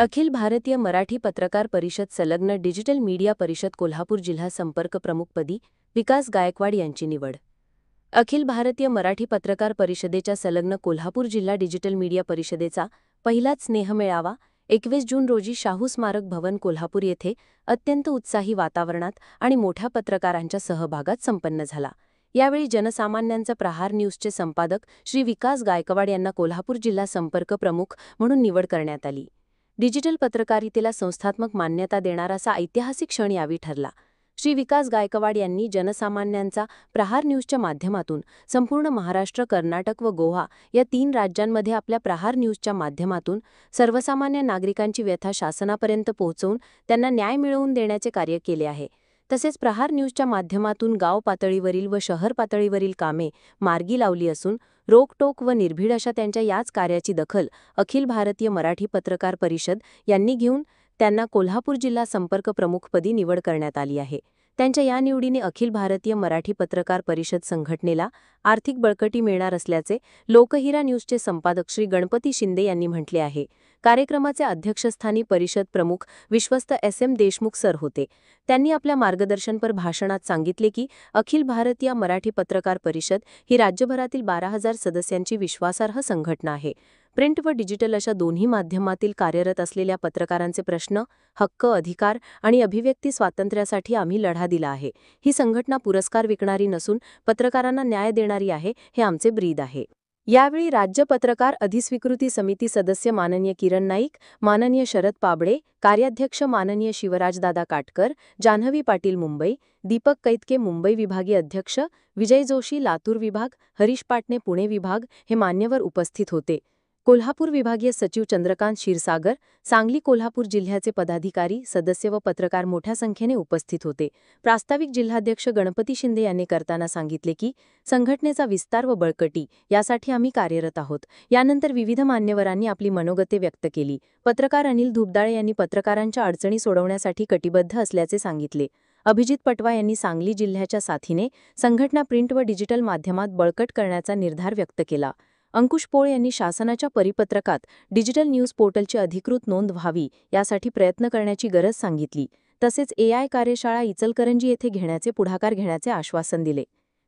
अखिल भारतीय मराठी पत्रकार परिषद संलग्न डिजिटल मीडिया परिषद कोल्हापूर जिल्हा संपर्क प्रमुखपदी विकास गायकवाड यांची निवड. अखिल भारतीय मराठी पत्रकार परिषदेच्या संलग्न कोल्हापूर जिल्हा डिजिटल मीडिया परिषदेचा पहिलाच स्नेहमेळावा 21 जून रोजी शाहू स्मारक भवन कोल्हापूर येथे अत्यंत उत्साही वातावरणात आणि मोठ्या पत्रकारांच्या सहभागात संपन्न झाला. यावेळी जनसामान्यांचा प्रहार न्यूजचे संपादक श्री विकास गायकवाड यांना कोल्हापूर जिल्हा संपर्क प्रमुख म्हणून निवड करण्यात आली. डिजिटल पत्रकारितेला संस्थात्मक मान्यता देणारा असा ऐतिहासिक क्षण यावेळी ठरला. श्री विकास गायकवाड यांनी जनसामान्यांचा प्रहार न्यूजच्या माध्यमातून संपूर्ण महाराष्ट्र, कर्नाटक व गोवा या 3 राज्यांमध्ये आपल्या प्रहार न्यूजच्या माध्यमातून सर्वसामान्य नागरिकांची व्यथा शासनापर्यंत पोहोचवून त्यांना न्याय मिळवून देण्याचे कार्य केले आहे. तसेच प्रहार न्यूजच्या माध्यमातून गाव पातळीवरील व शहर पातळीवरील कामे मार्गी लावली असून रोकटोक व निर्भीड अशा त्यांच्या याच कार्याची दखल अखिल भारतीय मराठी पत्रकार परिषद यांनी घेऊन त्यांना कोल्हापूर जिल्हा संपर्क प्रमुखपदी निवड करण्यात आली आहे. त्यांच्या या निवडीने अखिल भारतीय मराठी पत्रकार परिषद संघटनेला आर्थिक बळकटी मिळणार असल्याचे लोकहिरा न्यूजचे संपादक श्री गणपती शिंदे यांनी म्हटले आहे. कार्यक्रमाचे अध्यक्षस्थानी परिषद प्रमुख विश्वस्त SM देशमुख सर होते. त्यांनी आपल्या मार्गदर्शनपर भाषणात सांगितले की अखिल भारतीय मराठी पत्रकार परिषद ही राज्यभरातील 12,000 सदस्यांची विश्वासार्ह संघटना आहे. प्रिंट व डिजिटल अशा दोन्ही माध्यमातील कार्यरत असलेल्या पत्रकारांचे प्रश्न, हक्क, अधिकार आणि अभिव्यक्ती स्वातंत्र्यासाठी आम्ही लढा दिला आहे. ही संघटना पुरस्कार विकणारी नसून पत्रकारांना न्याय देणारी आहे, हे आमचे ब्रीद आहे. यावेळी राज्य पत्रकार अधिस्वीकृती समिती सदस्य माननीय किरण नाईक, माननीय शरद पाबळे, कार्याध्यक्ष माननीय शिवराजदादा काटकर, जान्हवी पाटील मुंबई, दीपक कैतके मुंबई विभागीय अध्यक्ष, विजय जोशी लातूर विभाग, हरीश पाटणे पुणे विभाग हे मान्यवर उपस्थित होते. कोल्हापूर विभागीय सचिव चंद्रकांत क्षीरसागर, सांगली कोल्हापूर जिल्ह्याचे पदाधिकारी, सदस्य व पत्रकार मोठ्या संख्येने उपस्थित होते. प्रास्ताविक जिल्हाध्यक्ष गणपती शिंदे यांनी करताना सांगितले की संघटनेचा विस्तार व बळकटी यासाठी आम्ही कार्यरत आहोत. यानंतर विविध मान्यवरांनी आपली मनोगते व्यक्त केली. पत्रकार अनिल धुपदाळे यांनी पत्रकारांच्या अडचणी सोडवण्यासाठी कटिबद्ध असल्याचे सांगितले. अभिजित पटवा यांनी सांगली जिल्ह्याच्या साथीने संघटना प्रिंट व डिजिटल माध्यमात बळकट करण्याचा निर्धार व्यक्त केला. अंकुश पोळ यांनी शासनाच्या परिपत्रकात डिजिटल न्यूज पोर्टलची अधिकृत नोंद व्हावी यासाठी प्रयत्न करण्याची गरज सांगितली. तसेच AI कार्यशाळा इचलकरंजी येथे घेण्याचे पुढाकार घेण्याचे आश्वासन दिले.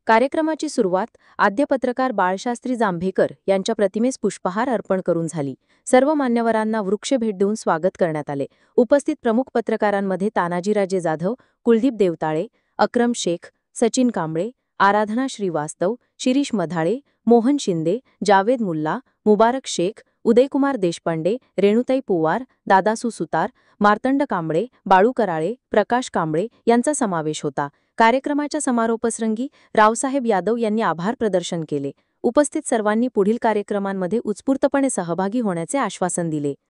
कार्यक्रमाची सुरुवात आद्य पत्रकार बाळशास्त्री जांभेकर यांच्या प्रतिमेस पुष्पहार अर्पण करून झाली. सर्व मान्यवरांना वृक्ष भेट देऊन स्वागत करण्यात आले. उपस्थित प्रमुख पत्रकारांमध्ये तानाजीराजे जाधव, कुलदीप देवताळे, अक्रम शेख, सचिन कांबळे, आराधना श्रीवास्तव, शिरीष मधाळे, मोहन शिंदे, जावेद मुल्ला, मुबारक शेख, उदयकुमार देशपांडे, रेणुताई पुवार, दादासू सुतार, मार्तंड कांबळे, बाळू कराळे, प्रकाश कांबळे यांचा समावेश होता. कार्यक्रमाच्या समारोपप्रसंगी रावसाहेब यादव यांनी आभार प्रदर्शन केले. उपस्थित सर्वांनी पुढील कार्यक्रमांमध्ये उत्स्फूर्तपणे सहभागी होण्याचे आश्वासन दिले.